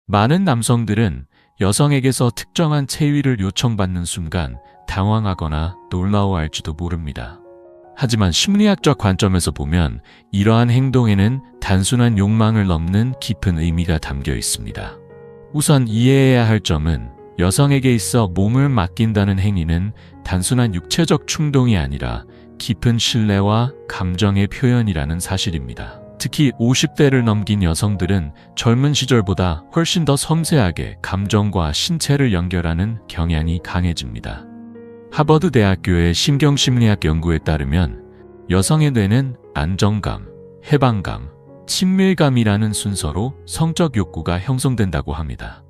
많은 남성들은 여성에게서 특정한 체위를 요청받는 순간 당황하거나 놀라워할지도 모릅니다. 하지만 심리학적 관점에서 보면 이러한 행동에는 단순한 욕망을 넘는 깊은 의미가 담겨 있습니다. 우선 이해해야 할 점은 여성에게 있어 몸을 맡긴다는 행위는 단순한 육체적 충동이 아니라 깊은 신뢰와 감정의 표현이라는 사실입니다. 특히 50대를 넘긴 여성들은 젊은 시절보다 훨씬 더 섬세하게 감정과 신체를 연결하는 경향이 강해집니다. 하버드 대학교의 신경심리학 연구에 따르면 여성의 뇌는 안정감, 해방감, 친밀감이라는 순서로 성적 욕구가 형성된다고 합니다.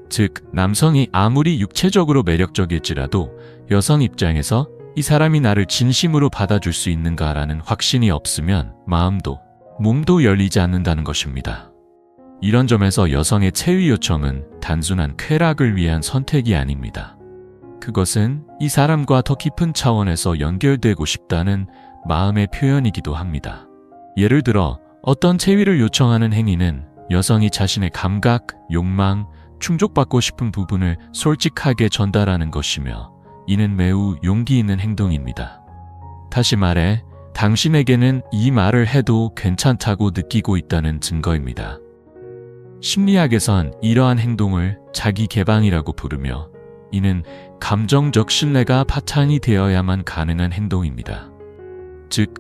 즉, 남성이 아무리 육체적으로 매력적일지라도 여성 입장에서 이 사람이 나를 진심으로 받아줄 수 있는가라는 확신이 없으면 마음도 몸도 열리지 않는다는 것입니다. 이런 점에서 여성의 체위 요청은 단순한 쾌락을 위한 선택이 아닙니다. 그것은 이 사람과 더 깊은 차원에서 연결되고 싶다는 마음의 표현이기도 합니다. 예를 들어 어떤 체위를 요청하는 행위는 여성이 자신의 감각, 욕망, 충족받고 싶은 부분을 솔직하게 전달하는 것이며 이는 매우 용기 있는 행동입니다. 다시 말해 당신에게는 이 말을 해도 괜찮다고 느끼고 있다는 증거입니다. 심리학에선 이러한 행동을 자기 개방이라고 부르며 이는 감정적 신뢰가 바탕이 되어야만 가능한 행동입니다. 즉,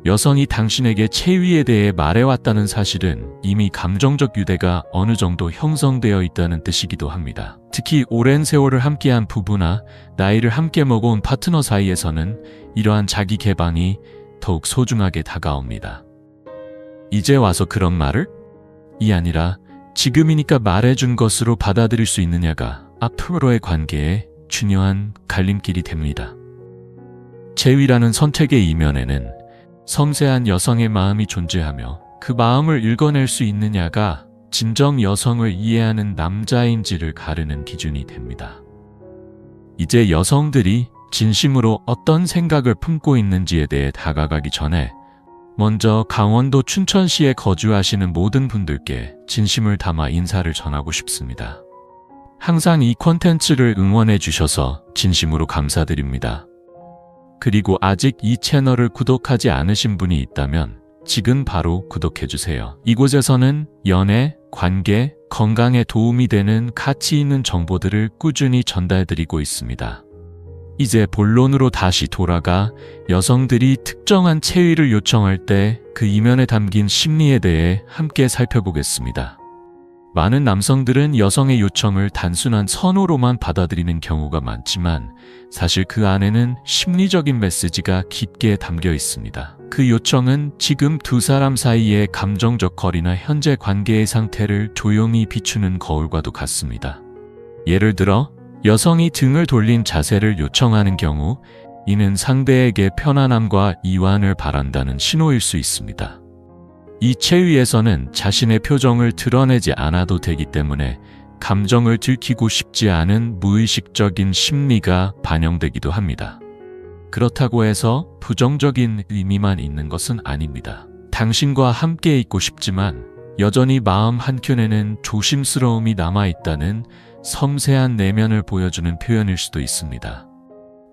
여성이 당신에게 체위에 대해 말해왔다는 사실은 이미 감정적 유대가 어느 정도 형성되어 있다는 뜻이기도 합니다. 특히 오랜 세월을 함께한 부부나 나이를 함께 먹어온 파트너 사이에서는 이러한 자기 개방이 더욱 소중하게 다가옵니다. 이제 와서 그런 말을? 이 아니라 지금이니까 말해준 것으로 받아들일 수 있느냐가 앞으로의 관계에 중요한 갈림길이 됩니다. 체위라는 선택의 이면에는 섬세한 여성의 마음이 존재하며 그 마음을 읽어낼 수 있느냐가 진정 여성을 이해하는 남자인지를 가르는 기준이 됩니다. 이제 여성들이 진심으로 어떤 생각을 품고 있는지에 대해 다가가기 전에 먼저 강원도 춘천시에 거주하시는 모든 분들께 진심을 담아 인사를 전하고 싶습니다. 항상 이 콘텐츠를 응원해 주셔서 진심으로 감사드립니다. 그리고 아직 이 채널을 구독하지 않으신 분이 있다면 지금 바로 구독해주세요. 이곳에서는 연애, 관계, 건강에 도움이 되는 가치 있는 정보들을 꾸준히 전달드리고 있습니다. 이제 본론으로 다시 돌아가 여성들이 특정한 체위를 요청할 때 그 이면에 담긴 심리에 대해 함께 살펴보겠습니다. 많은 남성들은 여성의 요청을 단순한 선호로만 받아들이는 경우가 많지만 사실 그 안에는 심리적인 메시지가 깊게 담겨 있습니다. 그 요청은 지금 두 사람 사이의 감정적 거리나 현재 관계의 상태를 조용히 비추는 거울과도 같습니다. 예를 들어 여성이 등을 돌린 자세를 요청하는 경우 이는 상대에게 편안함과 이완을 바란다는 신호일 수 있습니다. 이 체위에서는 자신의 표정을 드러내지 않아도 되기 때문에 감정을 들키고 싶지 않은 무의식적인 심리가 반영되기도 합니다. 그렇다고 해서 부정적인 의미만 있는 것은 아닙니다. 당신과 함께 있고 싶지만 여전히 마음 한켠에는 조심스러움이 남아있다는 섬세한 내면을 보여주는 표현일 수도 있습니다.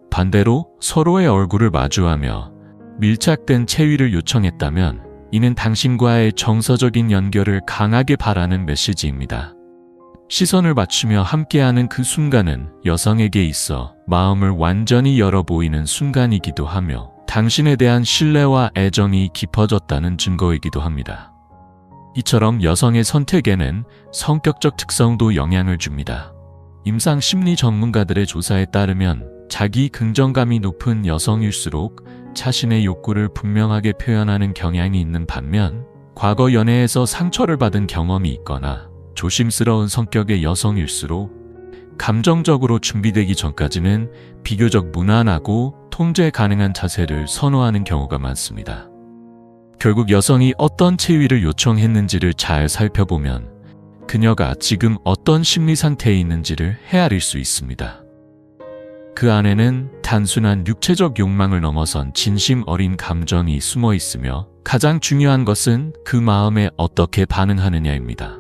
반대로 서로의 얼굴을 마주하며 밀착된 체위를 요청했다면 이는 당신과의 정서적인 연결을 강하게 바라는 메시지입니다. 시선을 맞추며 함께하는 그 순간은 여성에게 있어 마음을 완전히 열어 보이는 순간이기도 하며 당신에 대한 신뢰와 애정이 깊어졌다는 증거이기도 합니다. 이처럼 여성의 선택에는 성격적 특성도 영향을 줍니다. 임상 심리 전문가들의 조사에 따르면 자기 긍정감이 높은 여성일수록 자신의 욕구를 분명하게 표현하는 경향이 있는 반면 과거 연애에서 상처를 받은 경험이 있거나 조심스러운 성격의 여성일수록 감정적으로 준비되기 전까지는 비교적 무난하고 통제 가능한 자세를 선호하는 경우가 많습니다. 결국 여성이 어떤 체위를 요청했는지를 잘 살펴보면 그녀가 지금 어떤 심리 상태에 있는지를 헤아릴 수 있습니다. 그 안에는 단순한 육체적 욕망을 넘어선 진심 어린 감정이 숨어 있으며 가장 중요한 것은 그 마음에 어떻게 반응하느냐입니다.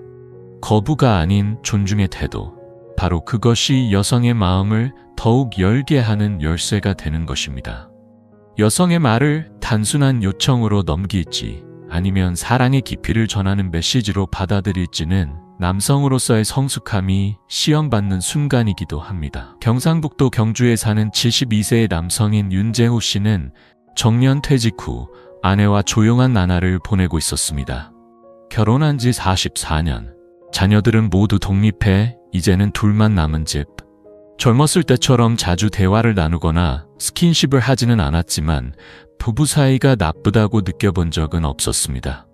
거부가 아닌 존중의 태도. 바로 그것이 여성의 마음을 더욱 열게 하는 열쇠가 되는 것입니다. 여성의 말을 단순한 요청으로 넘길지 아니면 사랑의 깊이를 전하는 메시지로 받아들일지는 남성으로서의 성숙함이 시험받는 순간이기도 합니다. 경상북도 경주에 사는 72세의 남성인 윤재호 씨는 정년 퇴직 후 아내와 조용한 나날을 보내고 있었습니다. 결혼한 지 44년. 자녀들은 모두 독립해 이제는 둘만 남은 집. 젊었을 때처럼 자주 대화를 나누거나 스킨십을 하지는 않았지만 부부 사이가 나쁘다고 느껴본 적은 없었습니다.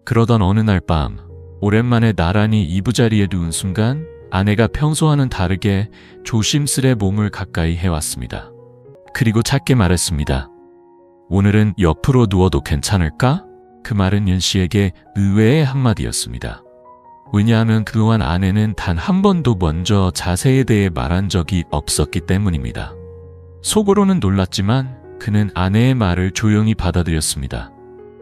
그러던 어느 날 밤, 오랜만에 나란히 이부자리에 누운 순간 아내가 평소와는 다르게 조심스레 몸을 가까이 해왔습니다. 그리고 작게 말했습니다. 오늘은 옆으로 누워도 괜찮을까? 그 말은 윤 씨에게 의외의 한마디였습니다. 왜냐하면 그동안 아내는 단 한 번도 먼저 자세에 대해 말한 적이 없었기 때문입니다. 속으로는 놀랐지만 그는 아내의 말을 조용히 받아들였습니다.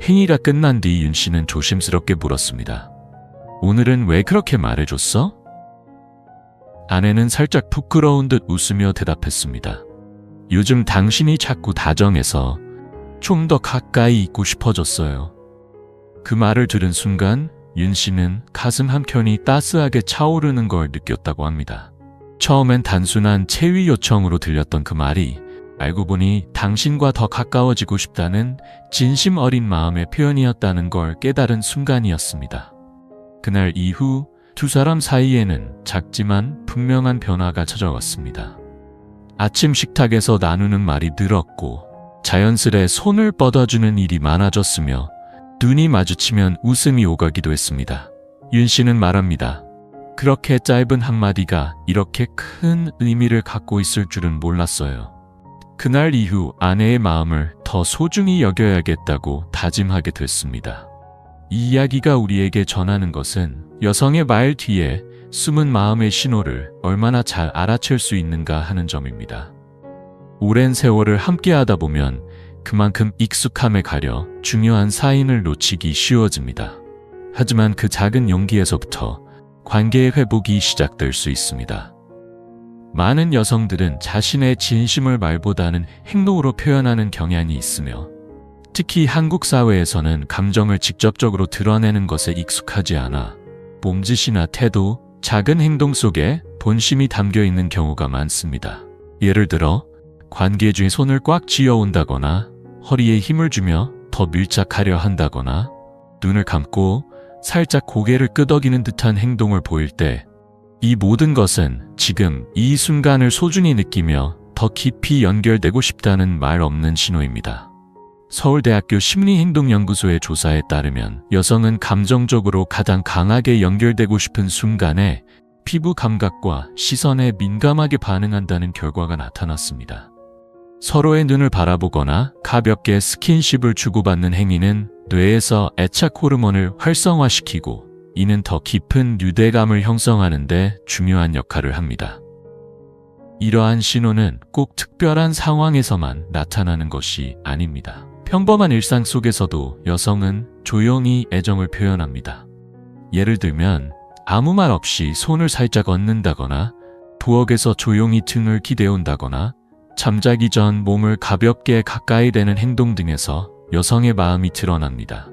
행위가 끝난 뒤 윤 씨는 조심스럽게 물었습니다. 오늘은 왜 그렇게 말해줬어? 아내는 살짝 부끄러운 듯 웃으며 대답했습니다. 요즘 당신이 자꾸 다정해서 좀 더 가까이 있고 싶어졌어요. 그 말을 들은 순간 윤 씨는 가슴 한켠이 따스하게 차오르는 걸 느꼈다고 합니다. 처음엔 단순한 체위 요청으로 들렸던 그 말이 알고 보니 당신과 더 가까워지고 싶다는 진심 어린 마음의 표현이었다는 걸 깨달은 순간이었습니다. 그날 이후 두 사람 사이에는 작지만 분명한 변화가 찾아왔습니다. 아침 식탁에서 나누는 말이 늘었고 자연스레 손을 뻗어주는 일이 많아졌으며 눈이 마주치면 웃음이 오가기도 했습니다. 윤 씨는 말합니다. 그렇게 짧은 한마디가 이렇게 큰 의미를 갖고 있을 줄은 몰랐어요. 그날 이후 아내의 마음을 더 소중히 여겨야겠다고 다짐하게 됐습니다. 이 이야기가 우리에게 전하는 것은 여성의 말 뒤에 숨은 마음의 신호를 얼마나 잘 알아챌 수 있는가 하는 점입니다. 오랜 세월을 함께하다 보면 그만큼 익숙함에 가려 중요한 사인을 놓치기 쉬워집니다. 하지만 그 작은 용기에서부터 관계의 회복이 시작될 수 있습니다. 많은 여성들은 자신의 진심을 말보다는 행동으로 표현하는 경향이 있으며 특히 한국 사회에서는 감정을 직접적으로 드러내는 것에 익숙하지 않아 몸짓이나 태도, 작은 행동 속에 본심이 담겨 있는 경우가 많습니다. 예를 들어 관계 중에 손을 꽉 쥐어온다거나 허리에 힘을 주며 더 밀착하려 한다거나 눈을 감고 살짝 고개를 끄덕이는 듯한 행동을 보일 때 이 모든 것은 지금 이 순간을 소중히 느끼며 더 깊이 연결되고 싶다는 말 없는 신호입니다. 서울대학교 심리행동연구소의 조사에 따르면 여성은 감정적으로 가장 강하게 연결되고 싶은 순간에 피부 감각과 시선에 민감하게 반응한다는 결과가 나타났습니다. 서로의 눈을 바라보거나 가볍게 스킨십을 주고받는 행위는 뇌에서 애착 호르몬을 활성화시키고 이는 더 깊은 유대감을 형성하는 데 중요한 역할을 합니다. 이러한 신호는 꼭 특별한 상황에서만 나타나는 것이 아닙니다. 평범한 일상 속에서도 여성은 조용히 애정을 표현합니다. 예를 들면 아무 말 없이 손을 살짝 얹는다거나 부엌에서 조용히 등을 기대온다거나 잠자기 전 몸을 가볍게 가까이 대는 행동 등에서 여성의 마음이 드러납니다.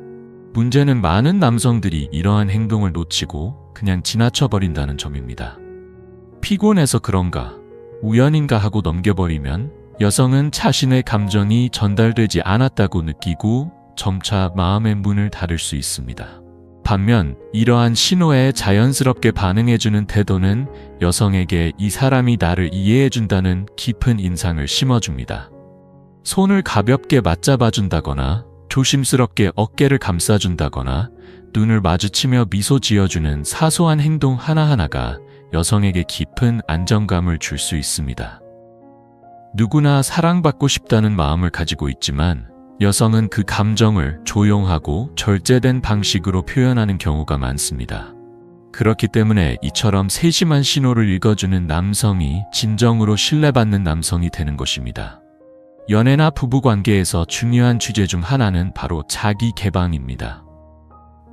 문제는 많은 남성들이 이러한 행동을 놓치고 그냥 지나쳐버린다는 점입니다. 피곤해서 그런가, 우연인가 하고 넘겨버리면 여성은 자신의 감정이 전달되지 않았다고 느끼고 점차 마음의 문을 닫을 수 있습니다. 반면 이러한 신호에 자연스럽게 반응해주는 태도는 여성에게 이 사람이 나를 이해해준다는 깊은 인상을 심어줍니다. 손을 가볍게 맞잡아준다거나 조심스럽게 어깨를 감싸준다거나 눈을 마주치며 미소 지어주는 사소한 행동 하나하나가 여성에게 깊은 안정감을 줄 수 있습니다. 누구나 사랑받고 싶다는 마음을 가지고 있지만 여성은 그 감정을 조용하고 절제된 방식으로 표현하는 경우가 많습니다. 그렇기 때문에 이처럼 세심한 신호를 읽어주는 남성이 진정으로 신뢰받는 남성이 되는 것입니다. 연애나 부부관계에서 중요한 주제 중 하나는 바로 자기 개방입니다.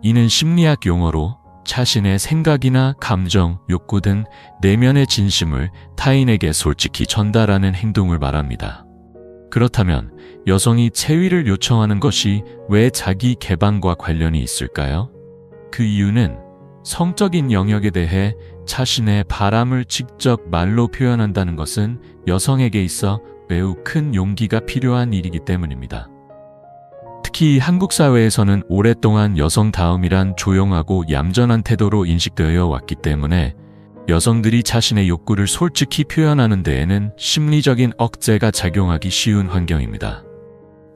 이는 심리학 용어로 자신의 생각이나 감정, 욕구 등 내면의 진심을 타인에게 솔직히 전달하는 행동을 말합니다. 그렇다면 여성이 체위를 요청하는 것이 왜 자기 개방과 관련이 있을까요? 그 이유는 성적인 영역에 대해 자신의 바람을 직접 말로 표현한다는 것은 여성에게 있어 매우 큰 용기가 필요한 일이기 때문입니다. 특히 한국 사회에서는 오랫동안 여성다움이란 조용하고 얌전한 태도로 인식되어 왔기 때문에 여성들이 자신의 욕구를 솔직히 표현하는 데에는 심리적인 억제가 작용하기 쉬운 환경입니다.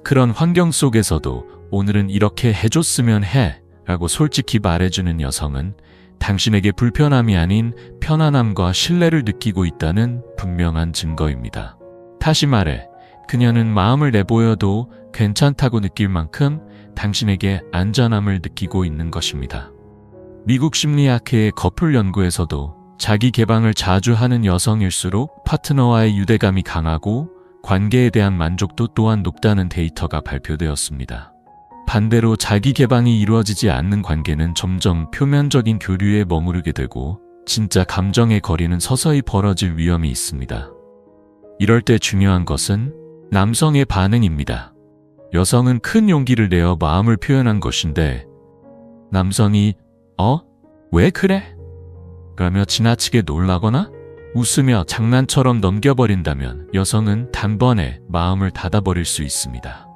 그런 환경 속에서도 오늘은 이렇게 해줬으면 해 라고 솔직히 말해주는 여성은 당신에게 불편함이 아닌 편안함과 신뢰를 느끼고 있다는 분명한 증거입니다. 다시 말해, 그녀는 마음을 내보여도 괜찮다고 느낄 만큼 당신에게 안전함을 느끼고 있는 것입니다. 미국 심리학회의 커플 연구에서도 자기 개방을 자주 하는 여성일수록 파트너와의 유대감이 강하고 관계에 대한 만족도 또한 높다는 데이터가 발표되었습니다. 반대로 자기 개방이 이루어지지 않는 관계는 점점 표면적인 교류에 머무르게 되고 진짜 감정의 거리는 서서히 벌어질 위험이 있습니다. 이럴 때 중요한 것은 남성의 반응입니다. 여성은 큰 용기를 내어 마음을 표현한 것인데 남성이 왜 그래? 라며 지나치게 놀라거나 웃으며 장난처럼 넘겨버린다면 여성은 단번에 마음을 닫아버릴 수 있습니다.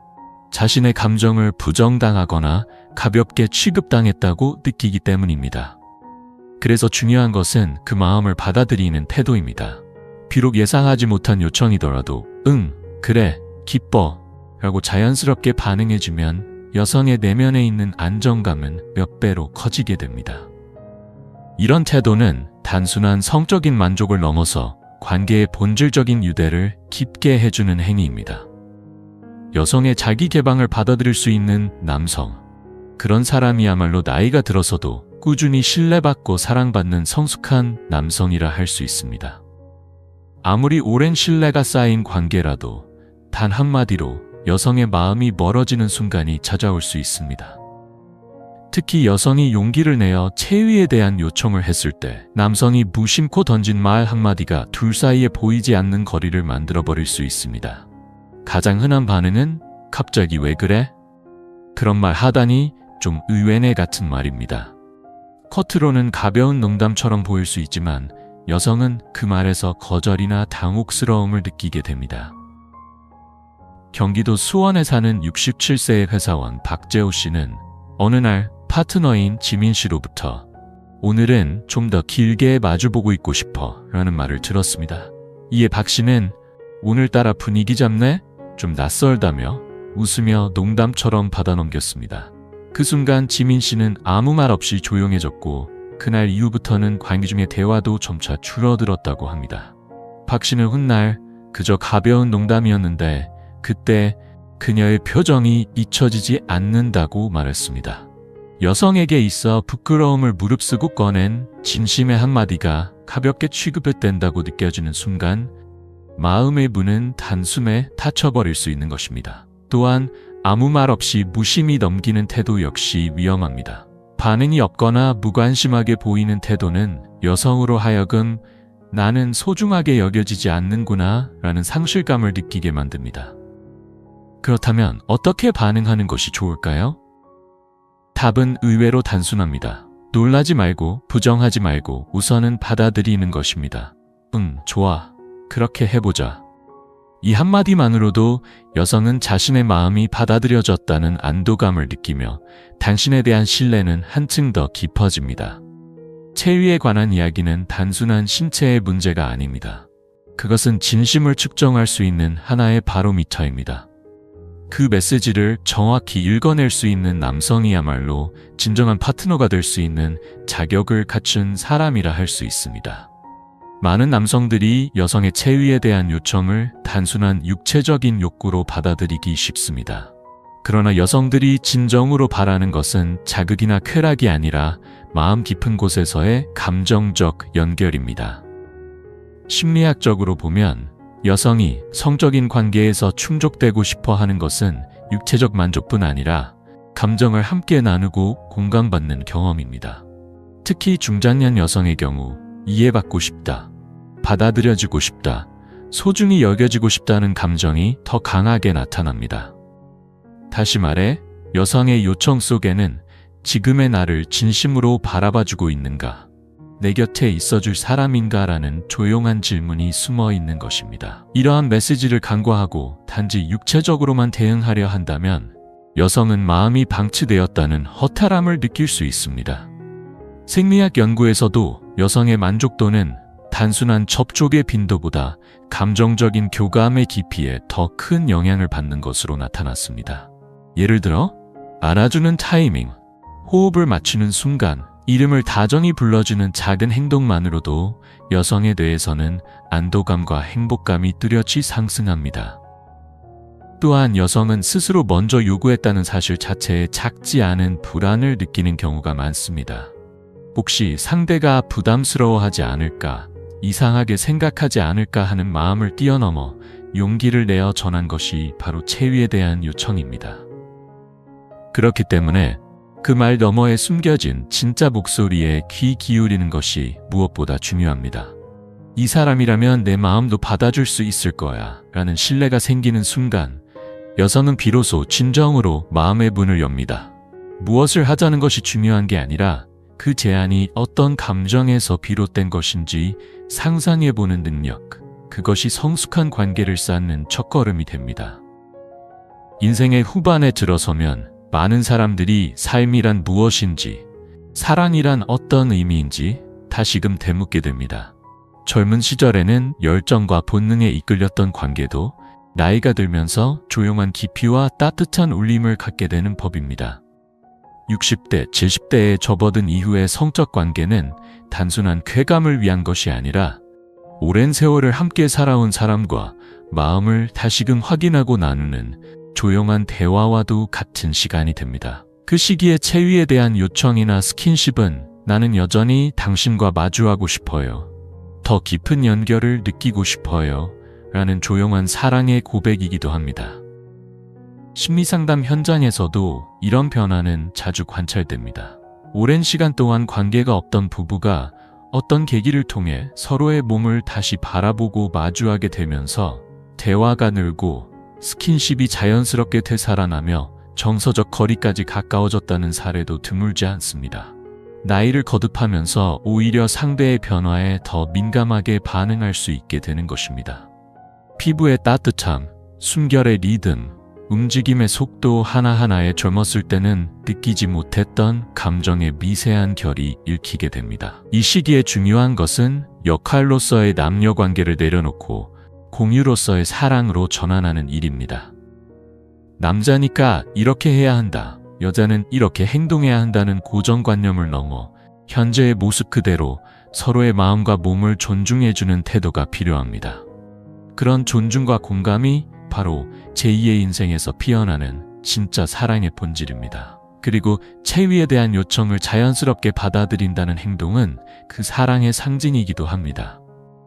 자신의 감정을 부정당하거나 가볍게 취급당했다고 느끼기 때문입니다. 그래서 중요한 것은 그 마음을 받아들이는 태도입니다. 비록 예상하지 못한 요청이더라도 응, 그래, 기뻐 라고 자연스럽게 반응해주면 여성의 내면에 있는 안정감은 몇 배로 커지게 됩니다. 이런 태도는 단순한 성적인 만족을 넘어서 관계의 본질적인 유대를 깊게 해주는 행위입니다. 여성의 자기 개방을 받아들일 수 있는 남성, 그런 사람이야말로 나이가 들어서도 꾸준히 신뢰받고 사랑받는 성숙한 남성이라 할 수 있습니다. 아무리 오랜 신뢰가 쌓인 관계라도 단 한마디로 여성의 마음이 멀어지는 순간이 찾아올 수 있습니다. 특히 여성이 용기를 내어 체위에 대한 요청을 했을 때 남성이 무심코 던진 말 한마디가 둘 사이에 보이지 않는 거리를 만들어버릴 수 있습니다. 가장 흔한 반응은 갑자기 왜 그래? 그런 말 하다니 좀 의외네 같은 말입니다. 겉으로는 가벼운 농담처럼 보일 수 있지만 여성은 그 말에서 거절이나 당혹스러움을 느끼게 됩니다. 경기도 수원에 사는 67세의 회사원 박재호 씨는 어느 날 파트너인 지민 씨로부터 오늘은 좀 더 길게 마주보고 있고 싶어 라는 말을 들었습니다. 이에 박 씨는 오늘따라 분위기 잡네? 좀 낯설다며 웃으며 농담처럼 받아넘겼습니다. 그 순간 지민 씨는 아무 말 없이 조용해졌고 그날 이후부터는 관계 중의 대화도 점차 줄어들었다고 합니다. 박 씨는 훗날 그저 가벼운 농담이었는데 그때 그녀의 표정이 잊혀지지 않는다고 말했습니다. 여성에게 있어 부끄러움을 무릅쓰고 꺼낸 진심의 한마디가 가볍게 취급된다고 느껴지는 순간 마음의 문은 단숨에 닫혀버릴 수 있는 것입니다. 또한 아무 말 없이 무심히 넘기는 태도 역시 위험합니다. 반응이 없거나 무관심하게 보이는 태도는 여성으로 하여금 나는 소중하게 여겨지지 않는구나 라는 상실감을 느끼게 만듭니다. 그렇다면 어떻게 반응하는 것이 좋을까요? 답은 의외로 단순합니다. 놀라지 말고 부정하지 말고 우선은 받아들이는 것입니다. 응, 좋아. 그렇게 해보자. 이 한마디만으로도 여성은 자신의 마음이 받아들여졌다는 안도감을 느끼며 당신에 대한 신뢰는 한층 더 깊어집니다. 체위에 관한 이야기는 단순한 신체의 문제가 아닙니다. 그것은 진심을 측정할 수 있는 하나의 바로미터입니다. 그 메시지를 정확히 읽어낼 수 있는 남성이야말로 진정한 파트너가 될 수 있는 자격을 갖춘 사람이라 할 수 있습니다. 많은 남성들이 여성의 체위에 대한 요청을 단순한 육체적인 욕구로 받아들이기 쉽습니다. 그러나 여성들이 진정으로 바라는 것은 자극이나 쾌락이 아니라 마음 깊은 곳에서의 감정적 연결입니다. 심리학적으로 보면 여성이 성적인 관계에서 충족되고 싶어 하는 것은 육체적 만족뿐 아니라 감정을 함께 나누고 공감받는 경험입니다. 특히 중장년 여성의 경우 이해받고 싶다, 받아들여지고 싶다, 소중히 여겨지고 싶다는 감정이 더 강하게 나타납니다. 다시 말해 여성의 요청 속에는 지금의 나를 진심으로 바라봐주고 있는가, 내 곁에 있어줄 사람인가 라는 조용한 질문이 숨어 있는 것입니다. 이러한 메시지를 간과하고 단지 육체적으로만 대응하려 한다면 여성은 마음이 방치되었다는 허탈함을 느낄 수 있습니다. 생리학 연구에서도 여성의 만족도는 단순한 접촉의 빈도보다 감정적인 교감의 깊이에 더 큰 영향을 받는 것으로 나타났습니다. 예를 들어 안아주는 타이밍, 호흡을 맞추는 순간, 이름을 다정히 불러주는 작은 행동만으로도 여성의 뇌에서는 안도감과 행복감이 뚜렷이 상승합니다. 또한 여성은 스스로 먼저 요구했다는 사실 자체에 작지 않은 불안을 느끼는 경우가 많습니다. 혹시 상대가 부담스러워하지 않을까, 이상하게 생각하지 않을까 하는 마음을 뛰어넘어 용기를 내어 전한 것이 바로 체위에 대한 요청입니다. 그렇기 때문에 그 말 너머에 숨겨진 진짜 목소리에 귀 기울이는 것이 무엇보다 중요합니다. 이 사람이라면 내 마음도 받아줄 수 있을 거야 라는 신뢰가 생기는 순간 여성은 비로소 진정으로 마음의 문을 엽니다. 무엇을 하자는 것이 중요한 게 아니라 그 제안이 어떤 감정에서 비롯된 것인지 상상해보는 능력, 그것이 성숙한 관계를 쌓는 첫걸음이 됩니다. 인생의 후반에 들어서면 많은 사람들이 삶이란 무엇인지, 사랑이란 어떤 의미인지 다시금 되묻게 됩니다. 젊은 시절에는 열정과 본능에 이끌렸던 관계도 나이가 들면서 조용한 깊이와 따뜻한 울림을 갖게 되는 법입니다. 60대, 70대에 접어든 이후의 성적 관계는 단순한 쾌감을 위한 것이 아니라 오랜 세월을 함께 살아온 사람과 마음을 다시금 확인하고 나누는 조용한 대화와도 같은 시간이 됩니다. 그 시기에 체위에 대한 요청이나 스킨십은 나는 여전히 당신과 마주하고 싶어요, 더 깊은 연결을 느끼고 싶어요 라는 조용한 사랑의 고백이기도 합니다. 심리상담 현장에서도 이런 변화는 자주 관찰됩니다. 오랜 시간 동안 관계가 없던 부부가 어떤 계기를 통해 서로의 몸을 다시 바라보고 마주하게 되면서 대화가 늘고 스킨십이 자연스럽게 되살아나며 정서적 거리까지 가까워졌다는 사례도 드물지 않습니다. 나이를 거듭하면서 오히려 상대의 변화에 더 민감하게 반응할 수 있게 되는 것입니다. 피부의 따뜻함, 숨결의 리듬, 움직임의 속도 하나하나에 젊었을 때는 느끼지 못했던 감정의 미세한 결이 읽히게 됩니다. 이 시기에 중요한 것은 역할로서의 남녀 관계를 내려놓고 공유로서의 사랑으로 전환하는 일입니다. 남자니까 이렇게 해야 한다, 여자는 이렇게 행동해야 한다는 고정관념을 넘어 현재의 모습 그대로 서로의 마음과 몸을 존중해주는 태도가 필요합니다. 그런 존중과 공감이 바로 제2의 인생에서 피어나는 진짜 사랑의 본질입니다. 그리고 체위에 대한 요청을 자연스럽게 받아들인다는 행동은 그 사랑의 상징이기도 합니다.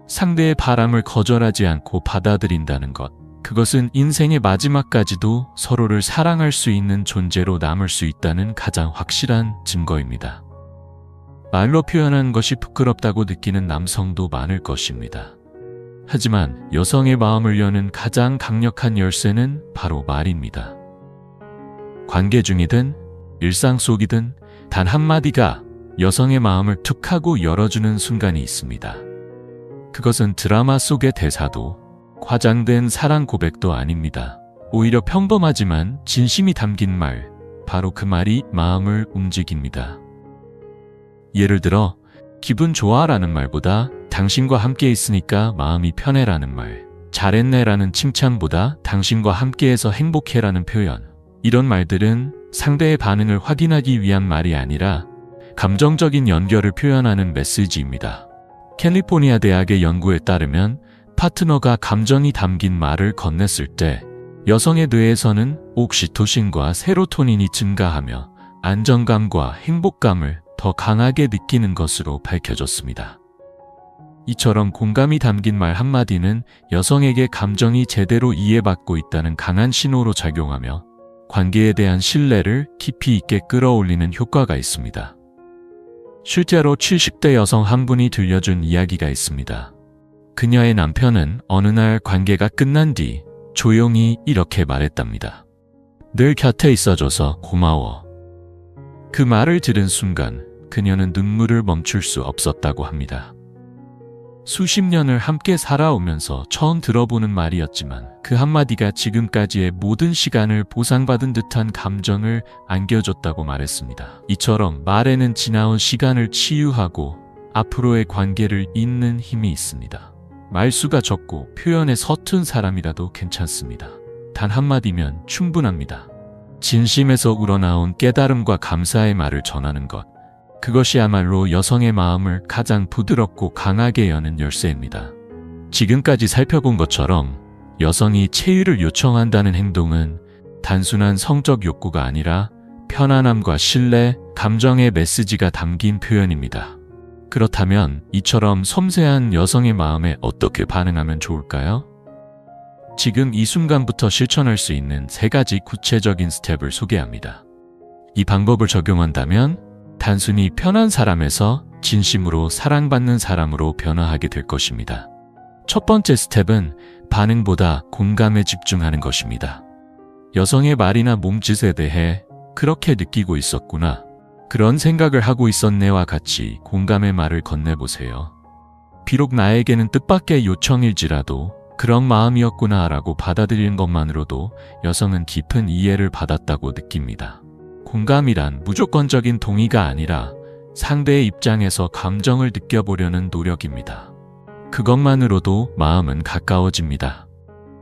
상대의 바람을 거절하지 않고 받아들인다는 것, 그것은 인생의 마지막까지도 서로를 사랑할 수 있는 존재로 남을 수 있다는 가장 확실한 증거입니다. 말로 표현하는 것이 부끄럽다고 느끼는 남성도 많을 것입니다. 하지만 여성의 마음을 여는 가장 강력한 열쇠는 바로 말입니다. 관계 중이든 일상 속이든 단 한마디가 여성의 마음을 툭 하고 열어주는 순간이 있습니다. 그것은 드라마 속의 대사도 과장된 사랑 고백도 아닙니다. 오히려 평범하지만 진심이 담긴 말, 바로 그 말이 마음을 움직입니다. 예를 들어 기분 좋아라는 말보다 당신과 함께 있으니까 마음이 편해라는 말, 잘했네라는 칭찬보다 당신과 함께해서 행복해라는 표현, 이런 말들은 상대의 반응을 확인하기 위한 말이 아니라 감정적인 연결을 표현하는 메시지입니다. 캘리포니아 대학의 연구에 따르면 파트너가 감정이 담긴 말을 건넸을 때 여성의 뇌에서는 옥시토신과 세로토닌이 증가하며 안정감과 행복감을 더 강하게 느끼는 것으로 밝혀졌습니다. 이처럼 공감이 담긴 말 한마디는 여성에게 감정이 제대로 이해받고 있다는 강한 신호로 작용하며 관계에 대한 신뢰를 깊이 있게 끌어올리는 효과가 있습니다. 실제로 70대 여성 한 분이 들려준 이야기가 있습니다. 그녀의 남편은 어느 날 관계가 끝난 뒤 조용히 이렇게 말했답니다. 늘 곁에 있어줘서 고마워. 그 말을 들은 순간 그녀는 눈물을 멈출 수 없었다고 합니다. 수십 년을 함께 살아오면서 처음 들어보는 말이었지만 그 한마디가 지금까지의 모든 시간을 보상받은 듯한 감정을 안겨줬다고 말했습니다. 이처럼 말에는 지나온 시간을 치유하고 앞으로의 관계를 잇는 힘이 있습니다. 말수가 적고 표현에 서툰 사람이라도 괜찮습니다. 단 한마디면 충분합니다. 진심에서 우러나온 깨달음과 감사의 말을 전하는 것. 그것이야말로 여성의 마음을 가장 부드럽고 강하게 여는 열쇠입니다. 지금까지 살펴본 것처럼 여성이 체위를 요청한다는 행동은 단순한 성적 욕구가 아니라 편안함과 신뢰, 감정의 메시지가 담긴 표현입니다. 그렇다면 이처럼 섬세한 여성의 마음에 어떻게 반응하면 좋을까요? 지금 이 순간부터 실천할 수 있는 3가지 구체적인 스텝을 소개합니다. 이 방법을 적용한다면 단순히 편한 사람에서 진심으로 사랑받는 사람으로 변화하게 될 것입니다. 첫 번째 스텝은 반응보다 공감에 집중하는 것입니다. 여성의 말이나 몸짓에 대해 그렇게 느끼고 있었구나, 그런 생각을 하고 있었네와 같이 공감의 말을 건네보세요. 비록 나에게는 뜻밖의 요청일지라도 그런 마음이었구나 라고 받아들이는 것만으로도 여성은 깊은 이해를 받았다고 느낍니다. 공감이란 무조건적인 동의가 아니라 상대의 입장에서 감정을 느껴보려는 노력입니다. 그것만으로도 마음은 가까워집니다.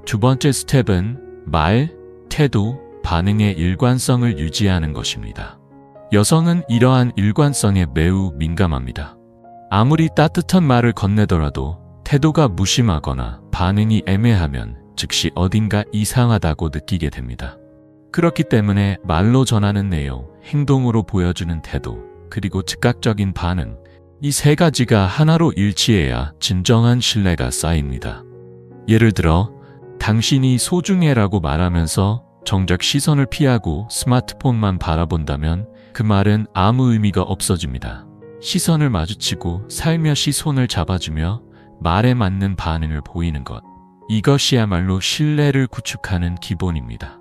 두 번째 스텝은 말, 태도, 반응의 일관성을 유지하는 것입니다. 여성은 이러한 일관성에 매우 민감합니다. 아무리 따뜻한 말을 건네더라도 태도가 무심하거나 반응이 애매하면 즉시 어딘가 이상하다고 느끼게 됩니다. 그렇기 때문에 말로 전하는 내용, 행동으로 보여주는 태도, 그리고 즉각적인 반응, 이 3가지가 하나로 일치해야 진정한 신뢰가 쌓입니다. 예를 들어 당신이 소중해라고 말하면서 정작 시선을 피하고 스마트폰만 바라본다면 그 말은 아무 의미가 없어집니다. 시선을 마주치고 살며시 손을 잡아주며 말에 맞는 반응을 보이는 것, 이것이야말로 신뢰를 구축하는 기본입니다.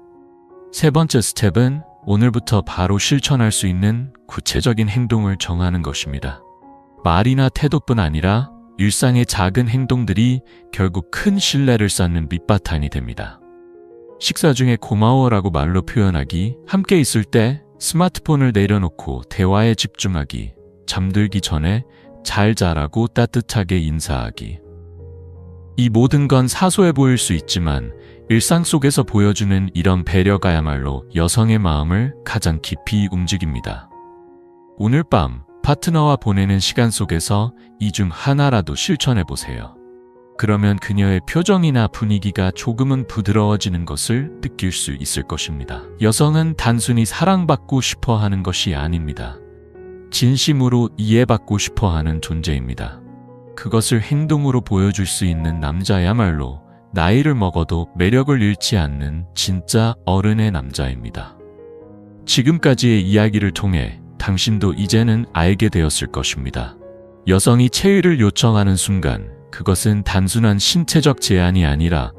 세 번째 스텝은 오늘부터 바로 실천할 수 있는 구체적인 행동을 정하는 것입니다. 말이나 태도뿐 아니라 일상의 작은 행동들이 결국 큰 신뢰를 쌓는 밑바탕이 됩니다. 식사 중에 고마워라고 말로 표현하기, 함께 있을 때 스마트폰을 내려놓고 대화에 집중하기, 잠들기 전에 잘 자라고 따뜻하게 인사하기. 이 모든 건 사소해 보일 수 있지만 일상 속에서 보여주는 이런 배려가야말로 여성의 마음을 가장 깊이 움직입니다. 오늘 밤 파트너와 보내는 시간 속에서 이 중 하나라도 실천해 보세요. 그러면 그녀의 표정이나 분위기가 조금은 부드러워지는 것을 느낄 수 있을 것입니다. 여성은 단순히 사랑받고 싶어 하는 것이 아닙니다. 진심으로 이해받고 싶어 하는 존재입니다. 그것을 행동으로 보여줄 수 있는 남자야말로 나이를 먹어도 매력을 잃지 않는 진짜 어른의 남자입니다. 지금까지의 이야기를 통해 당신도 이제는 알게 되었을 것입니다. 여성이 체위를 요청하는 순간 그것은 단순한 신체적 제한이 아니라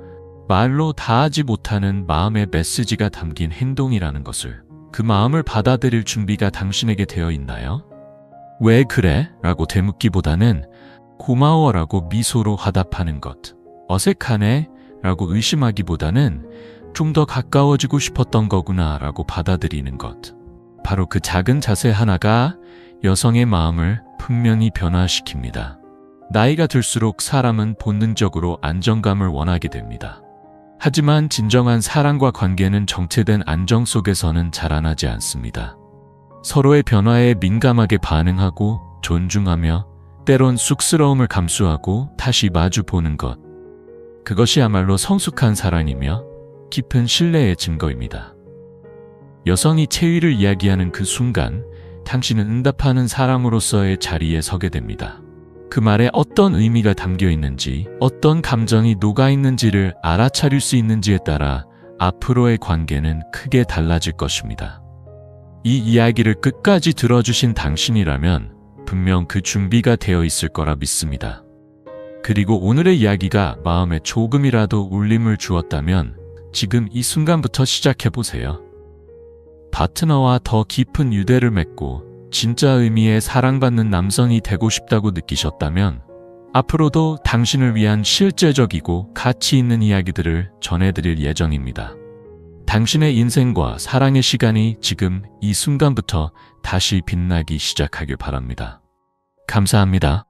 말로 다하지 못하는 마음의 메시지가 담긴 행동이라는 것을, 그 마음을 받아들일 준비가 당신에게 되어 있나요? 왜 그래? 라고 되묻기보다는 고마워 라고 미소로 화답하는 것, 어색하네? 라고 의심하기보다는 좀 더 가까워지고 싶었던 거구나 라고 받아들이는 것. 바로 그 작은 자세 하나가 여성의 마음을 분명히 변화시킵니다. 나이가 들수록 사람은 본능적으로 안정감을 원하게 됩니다. 하지만 진정한 사랑과 관계는 정체된 안정 속에서는 자라나지 않습니다. 서로의 변화에 민감하게 반응하고 존중하며 때론 쑥스러움을 감수하고 다시 마주 보는 것. 그것이야말로 성숙한 사랑이며 깊은 신뢰의 증거입니다. 여성이 체위를 이야기하는 그 순간 당신은 응답하는 사람으로서의 자리에 서게 됩니다. 그 말에 어떤 의미가 담겨 있는지, 어떤 감정이 녹아 있는지를 알아차릴 수 있는지에 따라 앞으로의 관계는 크게 달라질 것입니다. 이 이야기를 끝까지 들어주신 당신이라면 분명 그 준비가 되어 있을 거라 믿습니다. 그리고 오늘의 이야기가 마음에 조금이라도 울림을 주었다면 지금 이 순간부터 시작해보세요. 파트너와 더 깊은 유대를 맺고 진짜 의미의 사랑받는 남성이 되고 싶다고 느끼셨다면 앞으로도 당신을 위한 실제적이고 가치 있는 이야기들을 전해드릴 예정입니다. 당신의 인생과 사랑의 시간이 지금 이 순간부터 다시 빛나기 시작하길 바랍니다. 감사합니다.